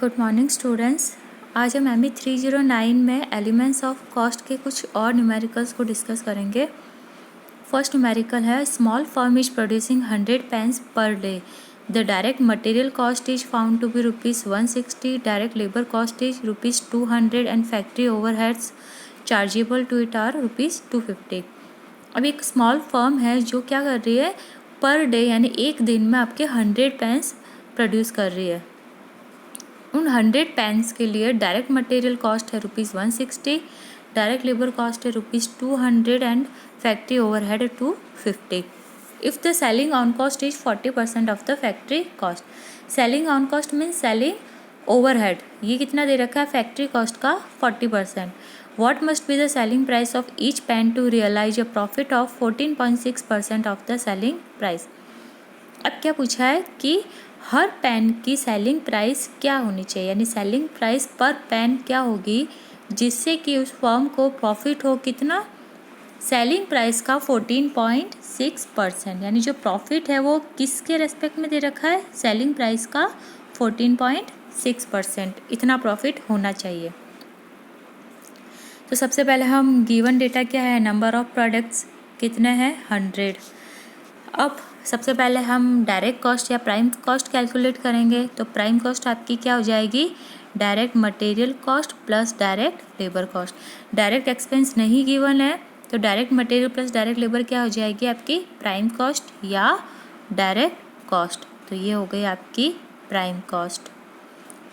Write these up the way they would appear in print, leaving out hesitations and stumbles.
Good morning students. आज हम ME 309 में एलिमेंट्स ऑफ कॉस्ट के कुछ और न्यूमेरिकल्स को डिस्कस करेंगे। फर्स्ट न्यूमेरिकल है small firm is producing 100 pens per day. The direct material cost is found to be ₹160, direct labour cost is ₹200 and factory overheads chargeable to it are ₹250। अब एक small firm है जो क्या कर रही है, पर डे यानी एक दिन में आपके 100 पेन्स प्रोड्यूस कर रही है। उन 100 पेन्स के लिए डायरेक्ट मटेरियल कॉस्ट है ₹160, डायरेक्ट लेबर कॉस्ट है ₹200 एंड फैक्ट्री ओवरहेड है $250। If the selling on cost is 40% of the factory cost. Selling on cost means selling overhead, ये कितना दे रखा है, फैक्ट्री कॉस्ट का 40%। What must be the selling price of each pen to realise a profit of 14.6% of the selling price. अब क्या पूछा है कि हर पेन की सेलिंग प्राइस क्या होनी चाहिए, यानी सेलिंग प्राइस पर पेन क्या होगी जिससे कि उस फर्म को प्रॉफिट हो कितना, सेलिंग प्राइस का 14.6%। यानी जो प्रॉफिट है वो किसके रेस्पेक्ट में दे रखा है, सेलिंग प्राइस का 14.6%, इतना प्रॉफिट होना चाहिए। तो सबसे पहले हम गिवन डेटा क्या है, नंबर ऑफ प्रोडक्ट्स कितने हैं, 100। अब सबसे पहले हम डायरेक्ट कॉस्ट या प्राइम कॉस्ट कैलकुलेट करेंगे। तो प्राइम कॉस्ट आपकी क्या हो जाएगी, direct material cost plus direct labour cost. Direct expense नहीं गिवन है तो direct material plus direct labour क्या हो जाएगी आपकी, प्राइम कॉस्ट या डायरेक्ट कॉस्ट। तो ये हो गई आपकी प्राइम कॉस्ट।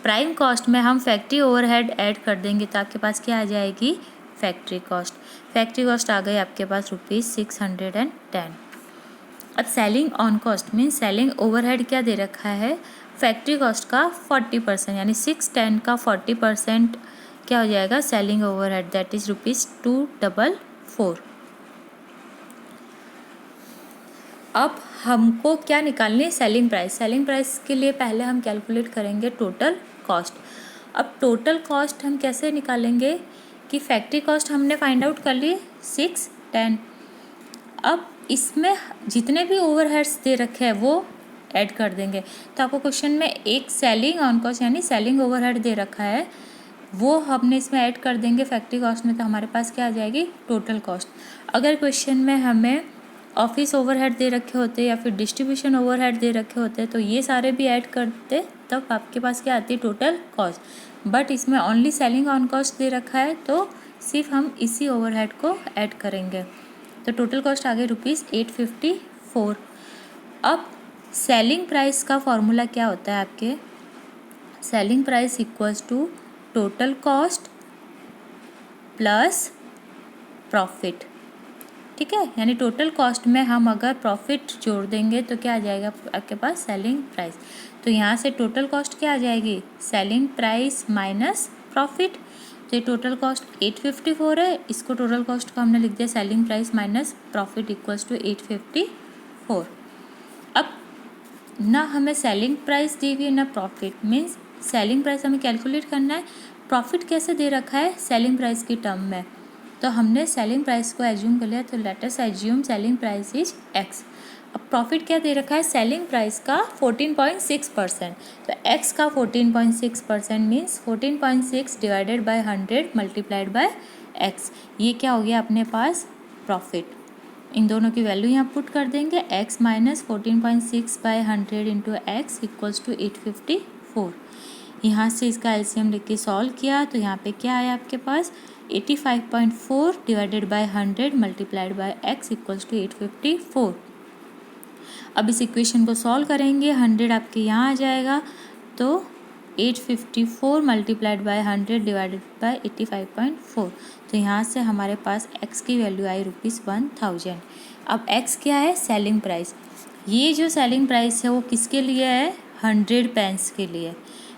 प्राइम कॉस्ट में हम फैक्ट्री ओवरहेड ऐड कर देंगे तो आपके पास क्या आ जाएगी, फैक्ट्री कॉस्ट। फैक्ट्री कॉस्ट आ गई आपके पास ₹610। अब selling on cost mean selling overhead क्या दे रखा है, फैक्ट्री कॉस्ट का 40%, यानी 610 का 40% क्या हो जाएगा, सेलिंग ओवरहेड, दैट इज ₹244। अब हमको क्या निकालनी है, सेलिंग प्राइस। सेलिंग प्राइस के लिए पहले हम कैलकुलेट करेंगे टोटल कॉस्ट। अब टोटल कॉस्ट हम कैसे निकालेंगे कि फैक्ट्री कॉस्ट हमने फाइंड आउट कर ली 610। अब इसमें जितने भी ओवरहेड्स दे रखे हैं वो ऐड कर देंगे। तो आपको क्वेश्चन में एक सेलिंग ऑन कॉस्ट यानी सेलिंग ओवरहेड दे रखा है, वो हमने इसमें ऐड कर देंगे फैक्ट्री कॉस्ट में, तो हमारे पास क्या आ जाएगी, टोटल कॉस्ट। अगर क्वेश्चन में हमें ऑफिस ओवरहेड दे रखे होते या फिर डिस्ट्रीब्यूशन ओवरहेड दे रखे होते तो ये सारे भी ऐड करते, तब आपके पास क्या आती है, टोटल कॉस्ट। बट इसमें ओनली सेलिंग ऑन कॉस्ट दे रखा है तो सिर्फ हम इसी ओवरहेड को ऐड करेंगे। तो टोटल कॉस्ट आ गई ₹854। अब सेलिंग प्राइस का फॉर्मूला क्या होता है आपके, selling price equals to total cost plus profit. ठीक है, यानी टोटल कॉस्ट में हम अगर प्रॉफिट जोड़ देंगे तो क्या आ जाएगा आपके पास, सेलिंग प्राइस। तो यहाँ से टोटल कॉस्ट क्या आ जाएगी, सेलिंग प्राइस माइनस प्रॉफिट। तो ये टोटल कॉस्ट 854 है, इसको टोटल कॉस्ट को हमने लिख दिया selling price minus profit equals to 854। अब ना हमें सेलिंग प्राइस दी हुई है ना प्रॉफिट, मीन्स सेलिंग प्राइस हमें कैलकुलेट करना है, प्रॉफिट कैसे दे रखा है, सेलिंग प्राइस की टर्म में। तो हमने सेलिंग प्राइस को एज्यूम कर लिया, तो let us assume selling price is x। अब प्रॉफिट क्या दे रखा है, सेलिंग प्राइस का 14.6%। तो x का 14.6% means 14.6 divided by 100 multiplied by x। ये क्या हो गया अपने पास, प्रॉफिट। इन दोनों की वैल्यू यहाँ पुट कर देंगे, x minus 14.6 by 100 into x equals to 854। यहाँ से इसका एलसीएम लेके सॉल्व किया तो यहाँ पे क्या आया आपके पास, 85.4 divided by 100 multiplied by x equals to 854। अब इस इक्वेशन को सॉल्व करेंगे, 100 आपके यहाँ आ जाएगा, तो 854 मल्टीप्लाइड बाय 100 डिवाइडेड बाय 85.4। तो यहाँ से हमारे पास x की वैल्यू आई ₹1000। अब x क्या है, सेलिंग प्राइस। ये जो सेलिंग प्राइस है वो किसके लिए है, 100 पेन्स के लिए।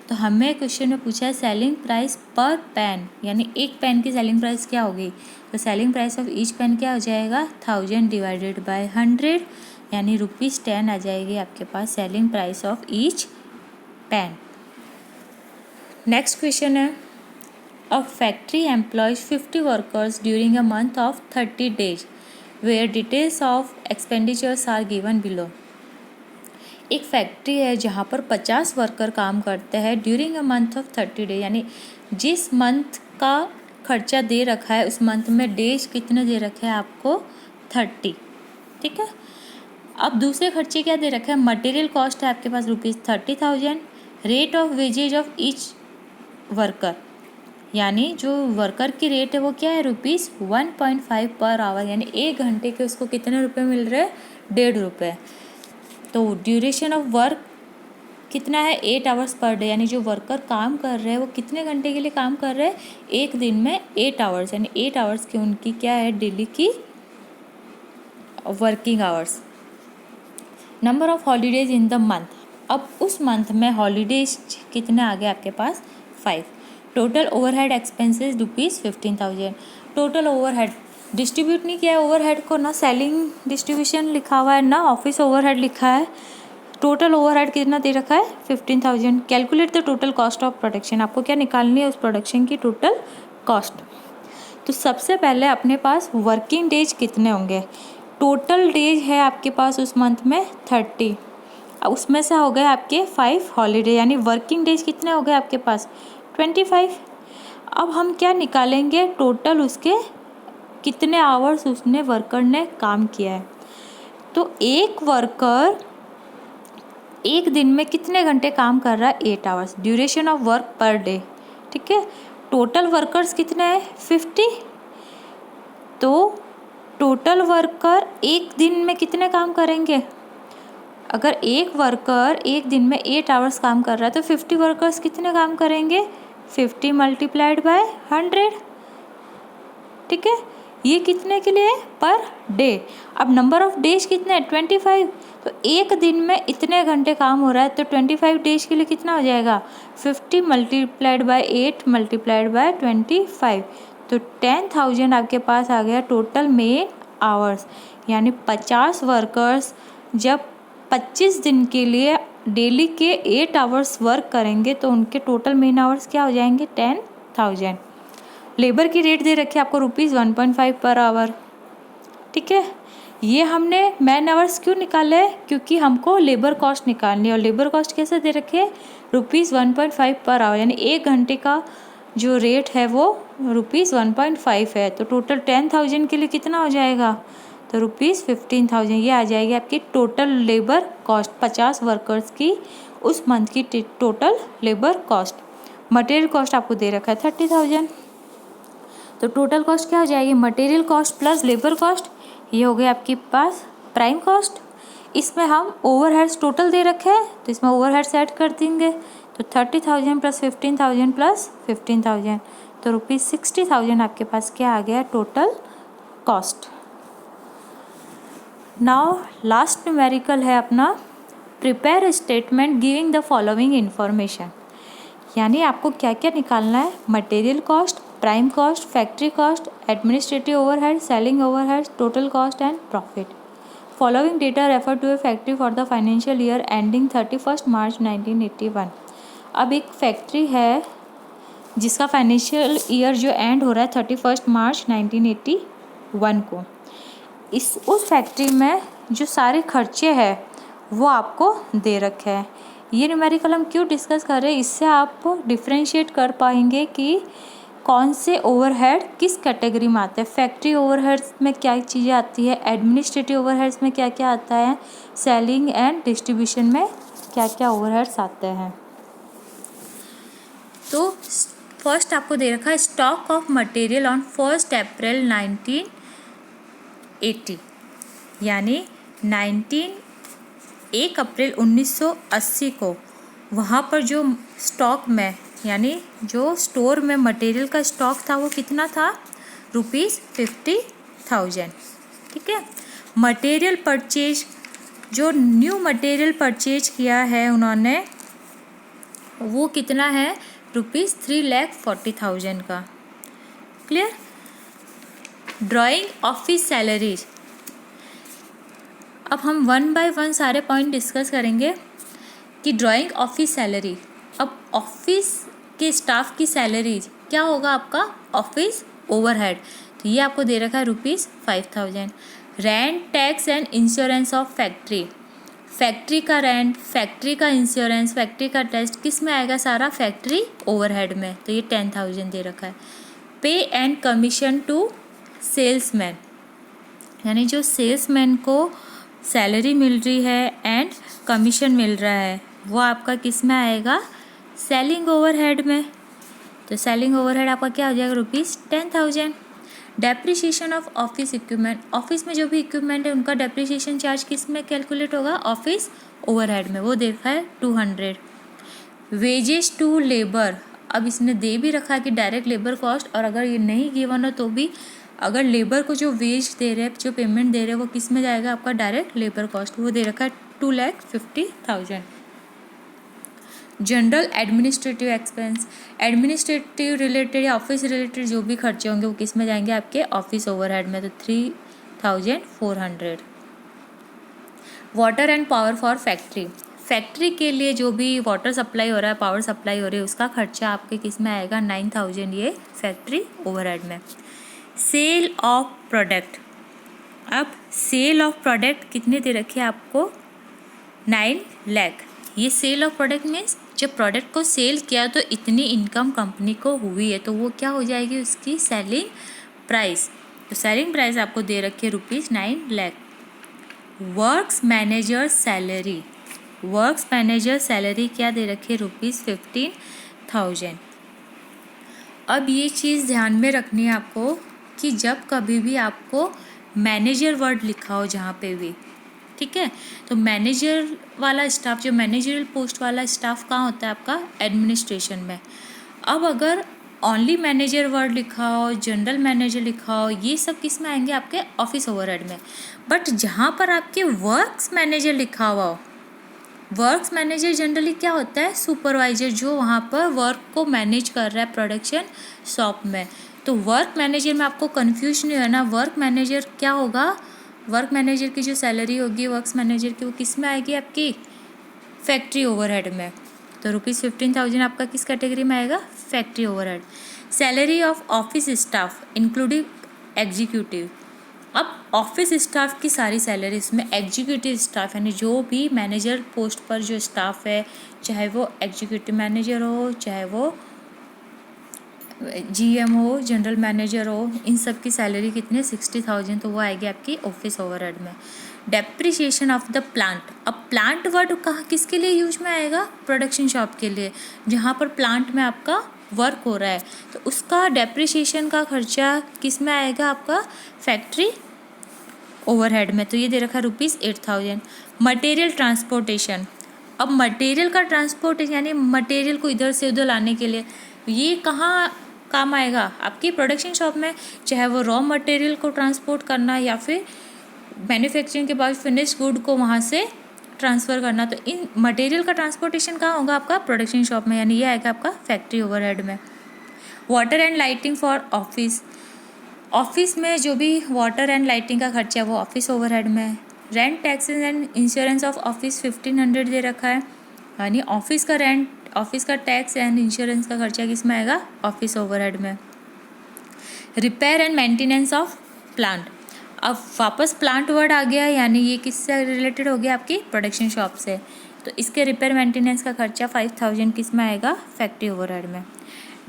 तो हमें क्वेश्चन में पूछा है सेलिंग प्राइस पर पेन, यानी एक पेन की सेलिंग प्राइस क्या होगी। तो selling price of each pen क्या हो जाएगा, 1000 डिवाइडेड बाय 100, यानी ₹10 आ जाएगी आपके पास selling price of each pen. Next question है, a factory employs 50 workers during a month of 30 days where details of expenditures are given below. एक फैक्ट्री है जहाँ पर 50 वर्कर काम करते हैं during a month of 30 day, यानी जिस मंथ का खर्चा दे रखा है उस मंथ में डेज कितने दे रखे हैं आपको 30, ठीक है। अब दूसरे खर्चे क्या दे रखे हैं, मटेरियल कॉस्ट है आपके पास ₹30,000, rate of wages of each worker, यानी जो वर्कर की रेट है वो क्या है ₹1.5 पर आवर, यानी 1 घंटे के उसको कितने रुपए मिल रहे हैं, ₹1.5। तो ड्यूरेशन ऑफ वर्क कितना है 8 आवर्स पर डे, यानी जो वर्कर काम कर रहे हैं वो कितने घंटे के लिए काम कर रहे हैं, एक दिन में 8 आवर्स, यानी 8 आवर्स की उनकी क्या है डेली की working hours. Number of holidays in the month, अब उस मंथ में हॉलीडेज कितने आ गए आपके पास 5। Total overhead expenses ₹15,000। Total overhead distribute नहीं किया है ओवरहेड को, ना सेलिंग डिस्ट्रीब्यूशन लिखा हुआ है ना ऑफिस ओवरहेड लिखा है। टोटल ओवरहेड कितना दे रखा है 15,000। Calculate the total cost of production, आपको क्या निकालनी है उस प्रोडक्शन की टोटल कॉस्ट। तो सबसे पहले अपने पास वर्किंग डेज कितने होंगे, टोटल डेज है आपके पास उस मंथ में 30, उसमें से हो गए आपके 5 हॉलीडे, यानी वर्किंग डेज कितने हो गए आपके पास 25। अब हम क्या निकालेंगे, टोटल उसके कितने आवर्स उसने वर्कर ने काम किया है। तो एक वर्कर एक दिन में कितने घंटे काम कर रहा है 8 hours, duration of work per day, ठीक है। टोटल वर्कर्स कितने हैं 50, तो टोटल वर्कर एक दिन में कितने काम करेंगे, अगर एक वर्कर एक दिन में 8 आवर्स काम कर रहा है तो 50 वर्कर्स कितने काम करेंगे 50 मल्टीप्लाइड बाय 100, ठीक है। ये कितने के लिए पर डे। अब नंबर ऑफ डेज कितने हैं 25, तो एक दिन में इतने घंटे काम हो रहा है तो 25 डेज के लिए कितना हो जाएगा 50 मल्टीप्लाइड बाय 8 मल्टीप्लाइड बाय 25, तो 10,000 आपके पास आ गया टोटल मेन आवर्स। यानी 50 वर्कर्स जब 25 दिन के लिए डेली के 8 आवर्स वर्क करेंगे तो उनके टोटल मेन आवर्स क्या हो जाएंगे 10,000। लेबर की रेट दे रखी है आपको ₹1.5 पर आवर, ठीक है। ये हमने मैन आवर्स क्यों निकाले हैं, क्योंकि हमको लेबर कॉस्ट निकालनी है, और लेबर कॉस्ट कैसे दे रखे है ₹1.5 पर आवर, यानी 1 घंटे का जो रेट है वो ₹1.5 है। तो टोटल 10,000 के लिए कितना हो जाएगा, तो ₹15,000 ये आ जाएगी आपकी टोटल लेबर कॉस्ट 50 वर्कर्स की उस मंथ की total labour cost. Material cost आपको दे रखा है 30,000, तो टोटल कॉस्ट क्या हो जाएगी material cost plus labour cost, ये हो गया आपके पास प्राइम कॉस्ट। इसमें हम ओवरहेड्स टोटल दे रखे हैं तो इसमें ओवरहेड्स ऐड कर देंगे, तो 30,000 प्लस 15,000 प्लस 15,000, तो ₹60,000 आपके पास क्या आ गया total cost. Now last numerical है अपना prepare statement giving the following information, यानी आपको क्या क्या निकालना है, material cost, prime cost, factory cost, administrative overhead, selling overhead, total cost and profit. Following data refer to a factory for the financial year ending 31 March 1981। अब एक factory है जिसका फाइनेंशियल ईयर जो एंड हो रहा है 31 मार्च 1981 को, उस फैक्ट्री में जो सारे खर्चे हैं वो आपको दे रखे हैं। ये न्यूमेरिकल हम क्यों डिस्कस कर रहे हैं, इससे आप डिफ्रेंशिएट कर पाएंगे कि कौन से ओवरहेड किस कैटेगरी में आते हैं। फैक्ट्री ओवरहेड्स में क्या चीज़ें आती है, एडमिनिस्ट्रेटिव ओवरहेड्स में क्या क्या आता है, सेलिंग एंड डिस्ट्रीब्यूशन में क्या क्या ओवरहेड्स आते हैं। तो फर्स्ट आपको दे रखा है स्टॉक ऑफ मटेरियल ऑन 1 अप्रैल 1980, यानी 1 अप्रैल 1980 को वहाँ पर जो स्टॉक में यानी जो स्टोर में मटेरियल का स्टॉक था वो कितना था ₹50,000, ठीक है। मटेरियल परचेज, जो न्यू मटेरियल परचेज किया है उन्होंने वो कितना है ₹3,40,000 का, क्लियर। ड्राइंग ऑफिस सैलरीज, अब हम 1 बाय 1 सारे पॉइंट डिस्कस करेंगे कि ड्राइंग ऑफिस सैलरी। अब ऑफिस के स्टाफ की सैलरीज क्या होगा आपका ऑफिस ओवरहेड, तो ये आपको दे रखा है ₹5,000। Rent, tax and insurance of factory, factory का रेंट, फैक्ट्री का इंश्योरेंस, फैक्ट्री का टेस्ट किस में आएगा? सारा फैक्ट्री ओवरहेड में। तो ये 10,000 दे रखा है। पे एंड कमीशन टू सेल्समैन, यानी जो सेल्समैन को सैलरी मिल रही है एंड कमीशन मिल रहा है वो आपका किस में आएगा? सेलिंग ओवरहेड में। तो सेलिंग ओवरहेड आपका क्या हो जाएगा? ₹10,000। Depreciation of office equipment, office में जो भी इक्विपमेंट है उनका डेप्रिसिएशन चार्ज किस में कैलकुलेट होगा? ऑफिस ओवरहेड में। वो देखा है 200। वेजेस टू लेबर, अब इसने दे भी रखा है कि डायरेक्ट लेबर कॉस्ट, और अगर ये नहीं गिवन हो तो भी अगर लेबर को जो वेज दे रहे हैं, जो पेमेंट दे रहे हैं वो किस में जाएगा? आपका डायरेक्ट लेबर कॉस्ट। वो दे रखा है 2,50,000। General administrative expense, administrative related या ऑफिस रिलेटेड जो भी खर्चे होंगे वो किस में जाएंगे? आपके ऑफिस ओवरहेड में। तो 3,400। Water and power for factory, factory के लिए जो भी वाटर सप्लाई हो रहा है, पावर सप्लाई हो रही है, उसका खर्चा आपके किस में आएगा? 9,000, ये फैक्ट्री ओवरहेड में। सेल ऑफ प्रोडक्ट, अब सेल ऑफ प्रोडक्ट कितने दे रखे हैं आपको? 9 लाख। ये सेल ऑफ प्रोडक्ट मीन्स जब प्रोडक्ट को सेल किया तो इतनी इनकम कंपनी को हुई है, तो वो क्या हो जाएगी? उसकी सेलिंग प्राइस। तो सेलिंग प्राइस आपको दे रखी है ₹9 lakh. Works manager salary, works manager salary क्या दे रखी है? ₹15,000। अब ये चीज़ ध्यान में रखनी है आपको कि जब कभी भी आपको मैनेजर वर्ड लिखा हो जहाँ पे भी, ठीक है, तो मैनेजर वाला स्टाफ, जो मैनेजरल पोस्ट वाला स्टाफ कहाँ होता है? आपका एडमिनिस्ट्रेशन में। अब अगर ओनली मैनेजर वर्ड लिखा हो, जनरल मैनेजर लिखा हो, ये सब किस में आएंगे? आपके ऑफिस ओवरहेड में। बट जहाँ पर आपके वर्क्स मैनेजर लिखा हुआ हो, वर्क्स मैनेजर जनरली क्या होता है? सुपरवाइजर, जो वहाँ पर वर्क को मैनेज कर रहा है प्रोडक्शन शॉप में। तो वर्क मैनेजर में आपको कन्फ्यूज नहीं होना, वर्क मैनेजर क्या होगा? वर्क मैनेजर की जो सैलरी होगी वर्क्स मैनेजर की, वो किस में आएगी? आपकी फैक्ट्री ओवरहेड में। तो ₹15,000 आपका किस कैटेगरी में आएगा? Factory overhead. Salary of office staff including executive, अब ऑफिस स्टाफ की सारी सैलरी, इसमें एग्जीक्यूटिव स्टाफ यानी जो भी मैनेजर पोस्ट पर जो स्टाफ है, चाहे वो एग्जीक्यूटिव मैनेजर हो, चाहे वो GM हो, जनरल मैनेजर हो, इन सब की सैलरी कितनी? 60,000। तो वो आएगी आपकी ऑफिस ओवरहेड में। डेप्रिसिएशन ऑफ द प्लांट, अब प्लांट वर्ड कहाँ किसके लिए यूज में आएगा? प्रोडक्शन शॉप के लिए, जहाँ पर प्लांट में आपका वर्क हो रहा है, तो उसका डेप्रिसिएशन का खर्चा किस में आएगा? आपका फैक्ट्री ओवरहेड में। तो ये दे रखा है ₹8,000। मटेरियल ट्रांसपोर्टेशन, अब मटेरियल का ट्रांसपोर्टेशन यानी मटेरियल को इधर से उधर लाने के लिए, ये कहाँ काम आएगा? आपकी प्रोडक्शन शॉप में, चाहे वो रॉ मटेरियल को ट्रांसपोर्ट करना या फिर मैन्युफैक्चरिंग के बाद फिनिश गुड को वहाँ से ट्रांसफ़र करना। तो इन मटेरियल का ट्रांसपोर्टेशन कहाँ होगा? आपका प्रोडक्शन शॉप में, यानी ये आएगा आपका फैक्ट्री ओवरहेड में। Water and lighting for office, office में जो भी वाटर एंड लाइटिंग का खर्चा है वो ऑफिस ओवरहेड में है। Rent, taxes and insurance of office 1,500 दे रखा है, यानी ऑफिस का रेंट, ऑफिस का टैक्स एंड इंश्योरेंस का खर्चा किस में आएगा? ऑफिस ओवरहेड में। Repair and maintenance of plant, अब वापस प्लांट वर्ड आ गया, यानी ये किससे रिलेटेड हो गया? आपकी प्रोडक्शन शॉप से। तो इसके रिपेयर मेंटेनेंस का खर्चा 5,000 किस में आएगा? फैक्ट्री ओवरहेड में।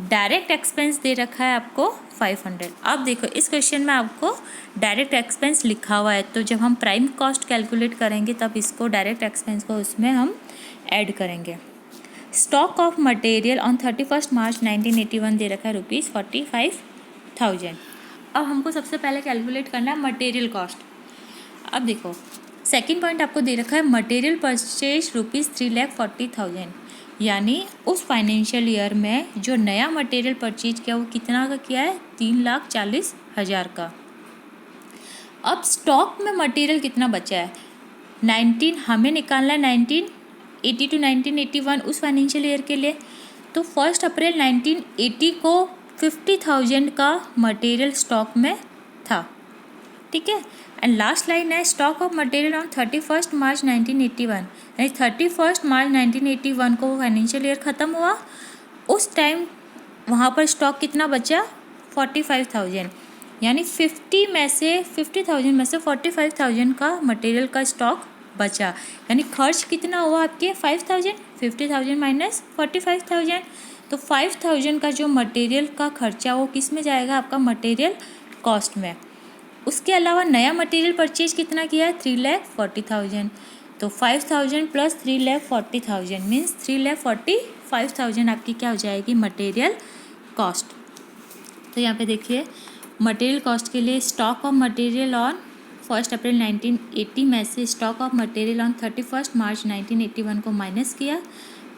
डायरेक्ट एक्सपेंस दे रखा है आपको 500। अब देखो इस क्वेश्चन में आपको डायरेक्ट एक्सपेंस लिखा हुआ है, तो जब हम प्राइम कॉस्ट कैलकुलेट करेंगे तब इसको डायरेक्ट एक्सपेंस को उसमें हम ऐड करेंगे। Stock of material on 31 March 1981 दे रखा है ₹45,000। अब हमको सबसे पहले कैलकुलेट करना है मटेरियल कॉस्ट। अब देखो सेकंड पॉइंट आपको दे रखा है मटेरियल परचेज ₹3,40,000, यानी उस फाइनेंशियल ईयर में जो नया मटेरियल परचेज किया वो कितना का किया है? 3,40,000 का। अब स्टॉक में मटेरियल कितना बचा है? 19, हमें निकालना है 1980 टू 1981 उस फाइनेंशियल ईयर के लिए। तो 1 अप्रैल 1980 को 50,000 का मटेरियल स्टॉक में था, ठीक है। एंड लास्ट लाइन है stock of material on 31 March 1981, यानी 31 मार्च 1981 को फाइनेंशियल ईयर ख़त्म हुआ, उस टाइम वहाँ पर स्टॉक कितना बचा? 45,000, यानी 50,000 में से 45,000 का मटेरियल का स्टॉक बचा, यानी खर्च कितना हुआ आपके 5000, 50,000 माइनस 45,000। तो 5,000 का जो मटेरियल का खर्चा वो किस में जाएगा, आपका मटेरियल कॉस्ट में। उसके अलावा नया मटेरियल परचेज कितना किया है, 3,40,000। तो 5,000 प्लस 3,40,000 मीन्स 3,45,000 आपकी क्या हो जाएगी, मटेरियल कॉस्ट। तो यहाँ पे देखिए मटेरियल कॉस्ट के लिए स्टॉक ऑफ मटेरियल ऑन 1 अप्रैल 1980 में से stock of material on 31 March 1981 को माइनस किया,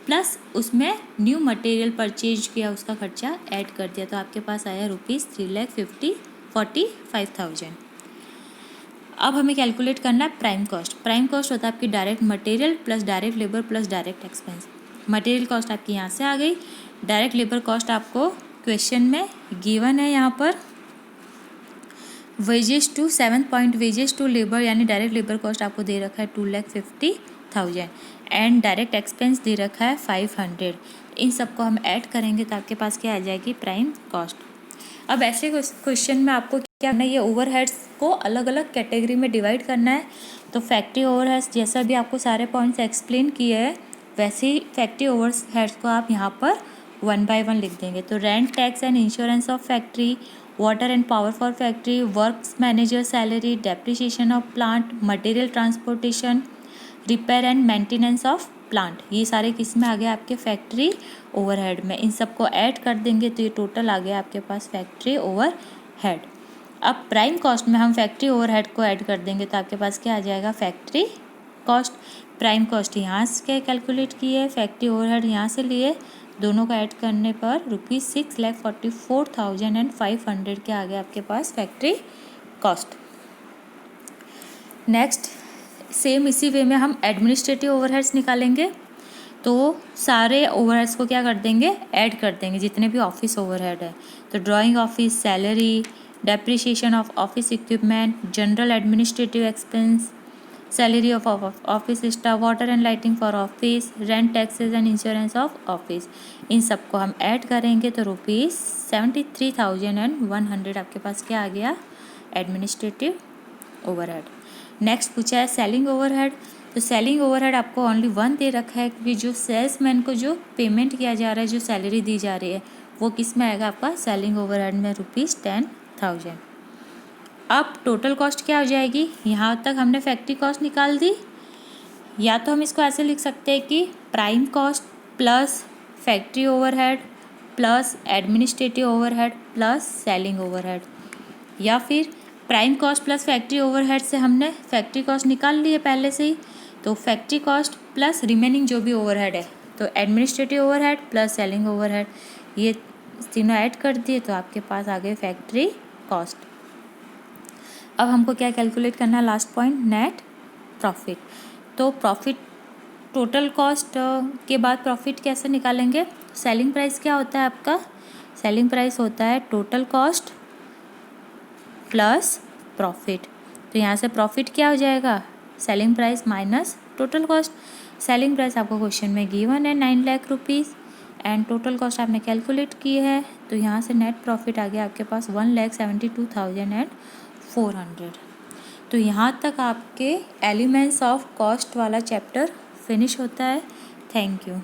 प्लस उसमें न्यू मटेरियल परचेज किया, उसका खर्चा ऐड कर दिया। तो आपके पास आया ₹3,45,000। अब हमें कैलकुलेट करना है प्राइम कॉस्ट। प्राइम कॉस्ट होता है आपकी direct material plus direct labour plus direct expense. Material cost आपकी यहाँ से आ गई। डायरेक्ट लेबर कॉस्ट आपको क्वेश्चन में गिवन है, यहाँ पर wages to 7 point wages to labour, यानी डायरेक्ट लेबर कॉस्ट आपको दे रखा है 2,50,000 एंड डायरेक्ट एक्सपेंस दे रखा है 500। इन सबको हम ऐड करेंगे तो आपके पास क्या आ जाएगी, प्राइम कॉस्ट। अब ऐसे क्वेश्चन में आपको क्या करना है, ये ओवरहेड्स को अलग अलग कैटेगरी में डिवाइड करना है। तो फैक्ट्री ओवरहेड्स जैसा भी आपको सारे पॉइंट्स एक्सप्लेन किए हैं, वैसे ही फैक्ट्री ओवरहेड्स को आप यहाँ पर 1 बाय 1 लिख देंगे। तो rent, tax and insurance of factory, water and power for factory, works manager salary, depreciation of plant, material transportation, repair and maintenance of plant, ये सारे किस में आ गए, आपके फैक्ट्री ओवरहेड में। इन सबको ऐड कर देंगे तो ये टोटल आ गया आपके पास फैक्ट्री ओवरहेड। अब प्राइम कॉस्ट में हम फैक्ट्री ओवरहेड को ऐड कर देंगे तो आपके पास क्या आ जाएगा, फैक्ट्री कॉस्ट। प्राइम कॉस्ट यहाँ से कैलकुलेट किए, फैक्ट्री ओवरहेड यहाँ से लिए, दोनों का ऐड करने पर ₹6,44,500 के आ गया आपके पास फैक्ट्री कॉस्ट। नेक्स्ट सेम इसी वे में हम एडमिनिस्ट्रेटिव ओवरहेड्स निकालेंगे। तो सारे ओवरहेड्स को क्या कर देंगे, ऐड कर देंगे, जितने भी ऑफिस ओवरहेड है। तो drawing office salary, depreciation of office equipment, general administrative expense, salary of office staff, water and lighting for office, rent, taxes and insurance of office, इन सबको हम ऐड करेंगे तो ₹73,100 आपके पास क्या आ गया, एडमिनिस्ट्रेटिव ओवरहेड। नेक्स्ट पूछा है सेलिंग ओवरहेड। तो सेलिंग ओवरहेड आपको ओनली 1 दे रखा है, क्योंकि जो सेल्समैन को जो पेमेंट किया जा रहा है, जो सैलरी दी जा रही है, वो किस में आएगा, आपका सेलिंग ओवरहेड में ₹10,000। अब टोटल कॉस्ट क्या हो जाएगी, यहाँ तक हमने फैक्ट्री कॉस्ट निकाल दी। या तो हम इसको ऐसे लिख सकते हैं कि prime cost plus factory overhead plus administrative overhead plus selling overhead, या फिर prime cost plus factory overhead से हमने फैक्ट्री कॉस्ट निकाल ली है पहले से ही, तो फैक्ट्री कॉस्ट प्लस रिमेनिंग जो भी ओवरहेड है, तो administrative overhead plus selling overhead, ये तीनों ऐड कर दिए तो आपके पास आ गए फैक्ट्री कॉस्ट। अब हमको क्या कैलकुलेट करना है, लास्ट पॉइंट, नेट प्रॉफिट। तो प्रॉफिट टोटल कॉस्ट के बाद प्रॉफिट कैसे निकालेंगे, सेलिंग प्राइस क्या होता है आपका, सेलिंग प्राइस होता है टोटल कॉस्ट प्लस प्रॉफिट। तो यहाँ से प्रॉफिट क्या हो जाएगा, selling price minus total cost. Selling price आपको क्वेश्चन में गिवन है 9 lakh rupees and total cost आपने कैलकुलेट की है, तो यहाँ से नेट प्रॉफिट आ गया आपके पास 1,72,400। तो यहाँ तक आपके एलिमेंट्स ऑफ कॉस्ट वाला चैप्टर फिनिश होता है। Thank you.